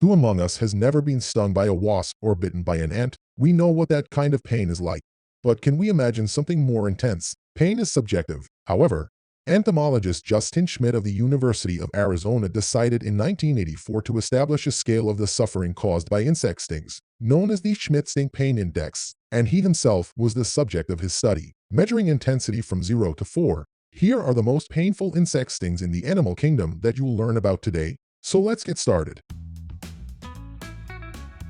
Who among us has never been stung by a wasp or bitten by an ant? We know what that kind of pain is like. But can we imagine something more intense? Pain is subjective. However, entomologist Justin Schmidt of the University of Arizona decided in 1984 to establish a scale of the suffering caused by insect stings, known as the Schmidt Sting Pain Index, and he himself was the subject of his study. Measuring intensity from 0 to 4, here are the most painful insect stings in the animal kingdom that you'll learn about today. So let's get started.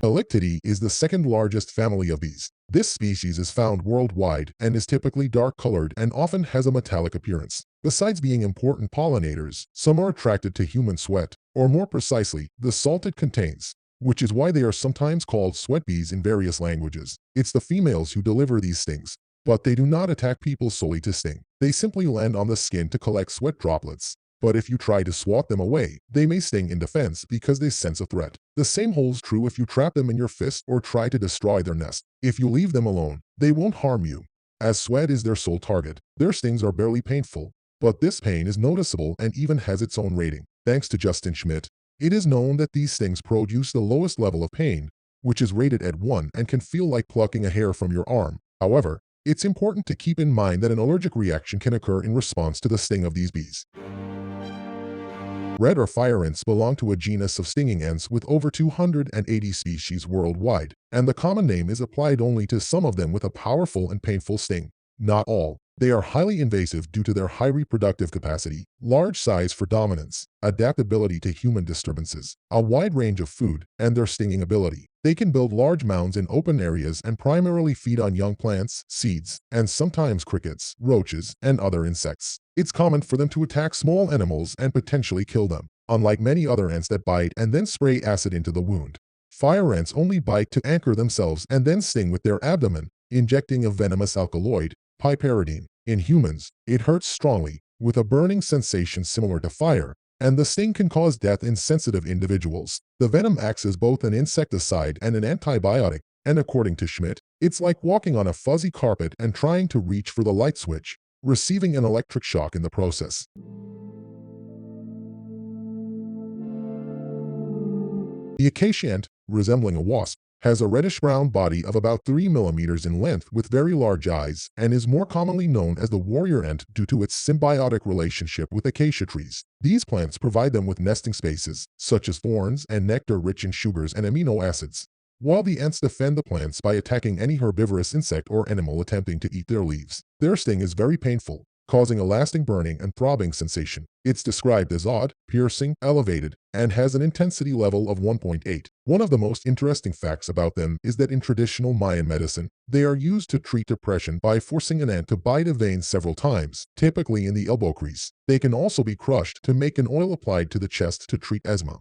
Inflictidae is the second largest family of bees. This species is found worldwide and is typically dark-colored and often has a metallic appearance. Besides being important pollinators, some are attracted to human sweat, or more precisely, the salt it contains, which is why they are sometimes called sweat bees in various languages. It's the females who deliver these stings, but they do not attack people solely to sting. They simply land on the skin to collect sweat droplets. But if you try to swat them away, they may sting in defense because they sense a threat. The same holds true if you trap them in your fist or try to destroy their nest. If you leave them alone, they won't harm you, as sweat is their sole target. Their stings are barely painful, but this pain is noticeable and even has its own rating. Thanks to Justin Schmidt, it is known that these stings produce the lowest level of pain, which is rated at 1 and can feel like plucking a hair from your arm. However, it's important to keep in mind that an allergic reaction can occur in response to the sting of these bees. Red or fire ants belong to a genus of stinging ants with over 280 species worldwide, and the common name is applied only to some of them with a powerful and painful sting. Not all. They are highly invasive due to their high reproductive capacity, large size for dominance, adaptability to human disturbances, a wide range of food, and their stinging ability. They can build large mounds in open areas and primarily feed on young plants, seeds, and sometimes crickets, roaches, and other insects. It's common for them to attack small animals and potentially kill them, unlike many other ants that bite and then spray acid into the wound. Fire ants only bite to anchor themselves and then sting with their abdomen, injecting a venomous alkaloid, piperidine. In humans, it hurts strongly, with a burning sensation similar to fire, and the sting can cause death in sensitive individuals. The venom acts as both an insecticide and an antibiotic, and according to Schmidt, it's like walking on a fuzzy carpet and trying to reach for the light switch, receiving an electric shock in the process. The acacia ant, resembling a wasp, has a reddish-brown body of about 3 millimeters in length with very large eyes and is more commonly known as the warrior ant due to its symbiotic relationship with acacia trees. These plants provide them with nesting spaces, such as thorns and nectar rich in sugars and amino acids, while the ants defend the plants by attacking any herbivorous insect or animal attempting to eat their leaves. Their sting is very painful, causing a lasting burning and throbbing sensation. It's described as odd, piercing, elevated, and has an intensity level of 1.8. One of the most interesting facts about them is that in traditional Mayan medicine, they are used to treat depression by forcing an ant to bite a vein several times, typically in the elbow crease. They can also be crushed to make an oil applied to the chest to treat asthma.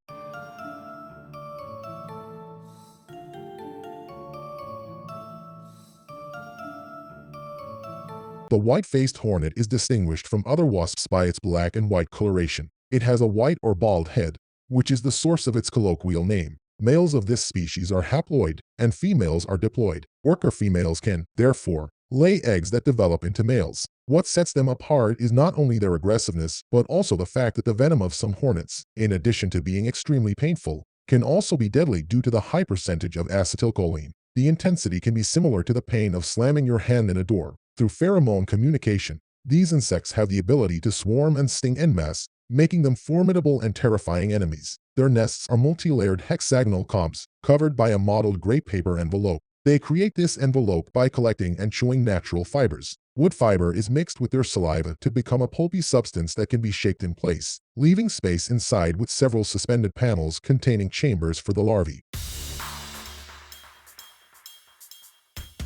The white-faced hornet is distinguished from other wasps by its black and white coloration. It has a white or bald head, which is the source of its colloquial name. Males of this species are haploid, and females are diploid. Worker females can, therefore, lay eggs that develop into males. What sets them apart is not only their aggressiveness, but also the fact that the venom of some hornets, in addition to being extremely painful, can also be deadly due to the high percentage of acetylcholine. The intensity can be similar to the pain of slamming your hand in a door. Through pheromone communication, these insects have the ability to swarm and sting en masse, making them formidable and terrifying enemies. Their nests are multi-layered hexagonal combs, covered by a mottled gray paper envelope. They create this envelope by collecting and chewing natural fibers. Wood fiber is mixed with their saliva to become a pulpy substance that can be shaped in place, leaving space inside with several suspended panels containing chambers for the larvae.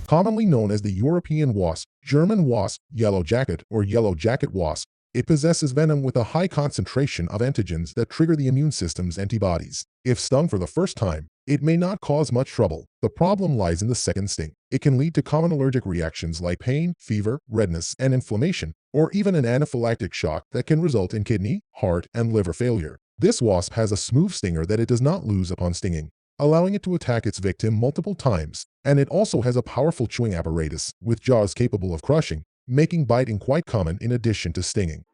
Commonly known as the European wasp, German wasp, yellow jacket, or yellow jacket wasp, it possesses venom with a high concentration of antigens that trigger the immune system's antibodies. If stung for the first time, it may not cause much trouble. The problem lies in the second sting. It can lead to common allergic reactions like pain, fever, redness, and inflammation, or even an anaphylactic shock that can result in kidney, heart, and liver failure. This wasp has a smooth stinger that it does not lose upon stinging, allowing it to attack its victim multiple times, and it also has a powerful chewing apparatus with jaws capable of crushing, making biting quite common in addition to stinging.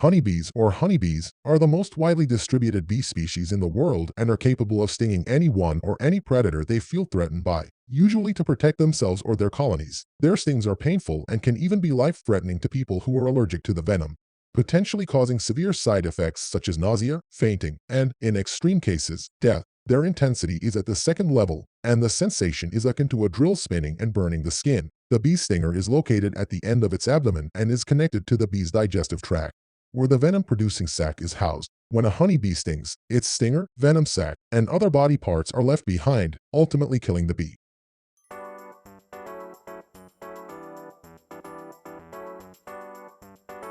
Honeybees or honeybees are the most widely distributed bee species in the world and are capable of stinging anyone or any predator they feel threatened by, usually to protect themselves or their colonies. Their stings are painful and can even be life-threatening to people who are allergic to the venom, potentially causing severe side effects such as nausea, fainting, and, in extreme cases, death. Their intensity is at the second level, and the sensation is akin to a drill spinning and burning the skin. The bee stinger is located at the end of its abdomen and is connected to the bee's digestive tract, where the venom-producing sac is housed. When a honeybee stings, its stinger, venom sac, and other body parts are left behind, ultimately killing the bee.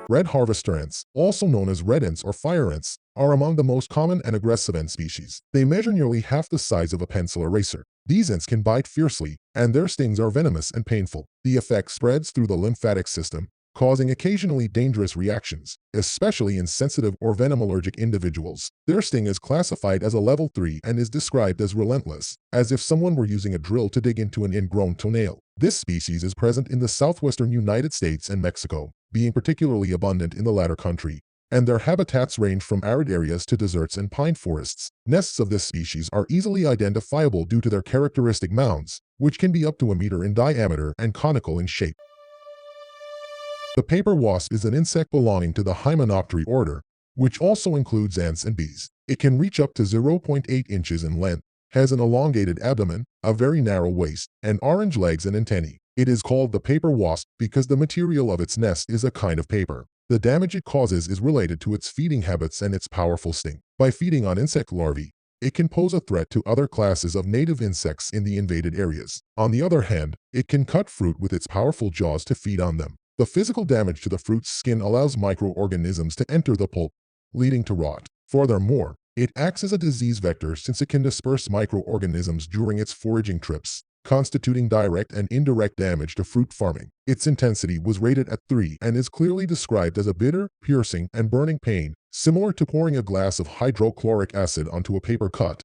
Red harvester ants, also known as red ants or fire ants, are among the most common and aggressive ant species. They measure nearly half the size of a pencil eraser. These ants can bite fiercely, and their stings are venomous and painful. The effect spreads through the lymphatic system, causing occasionally dangerous reactions, especially in sensitive or venom-allergic individuals. Their sting is classified as a level 3 and is described as relentless, as if someone were using a drill to dig into an ingrown toenail. This species is present in the southwestern United States and Mexico, being particularly abundant in the latter country, and their habitats range from arid areas to deserts and pine forests. Nests of this species are easily identifiable due to their characteristic mounds, which can be up to a meter in diameter and conical in shape. The paper wasp is an insect belonging to the Hymenopteri order, which also includes ants and bees. It can reach up to 0.8 inches in length, has an elongated abdomen, a very narrow waist, and orange legs and antennae. It is called the paper wasp because the material of its nest is a kind of paper. The damage it causes is related to its feeding habits and its powerful sting. By feeding on insect larvae, it can pose a threat to other classes of native insects in the invaded areas. On the other hand, it can cut fruit with its powerful jaws to feed on them. The physical damage to the fruit's skin allows microorganisms to enter the pulp, leading to rot. Furthermore, it acts as a disease vector since it can disperse microorganisms during its foraging trips, constituting direct and indirect damage to fruit farming. Its intensity was rated at 3 and is clearly described as a bitter, piercing, and burning pain, similar to pouring a glass of hydrochloric acid onto a paper cut.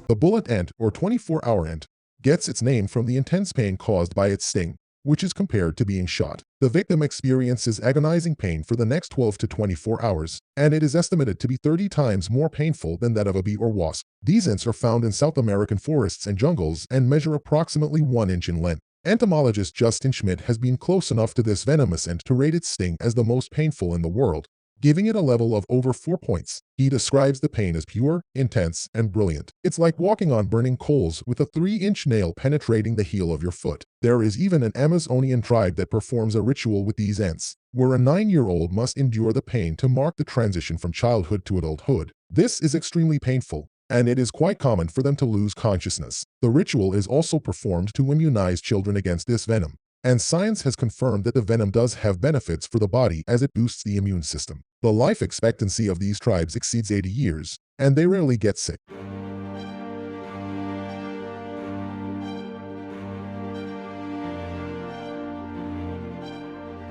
The bullet ant, or 24-hour ant, gets its name from the intense pain caused by its sting, which is compared to being shot. The victim experiences agonizing pain for the next 12 to 24 hours, and it is estimated to be 30 times more painful than that of a bee or wasp. These ants are found in South American forests and jungles and measure approximately 1 inch in length. Entomologist Justin Schmidt has been close enough to this venomous ant to rate its sting as the most painful in the world, giving it a level of over 4 points. He describes the pain as pure, intense, and brilliant. It's like walking on burning coals with a 3-inch nail penetrating the heel of your foot. There is even an Amazonian tribe that performs a ritual with these ants, where a 9-year-old must endure the pain to mark the transition from childhood to adulthood. This is extremely painful, and it is quite common for them to lose consciousness. The ritual is also performed to immunize children against this venom, and science has confirmed that the venom does have benefits for the body as it boosts the immune system. The life expectancy of these tribes exceeds 80 years, and they rarely get sick.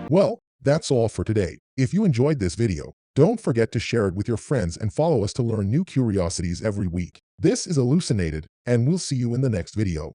Well, that's all for today. If you enjoyed this video, don't forget to share it with your friends and follow us to learn new curiosities every week. This is Hallucinated, and we'll see you in the next video.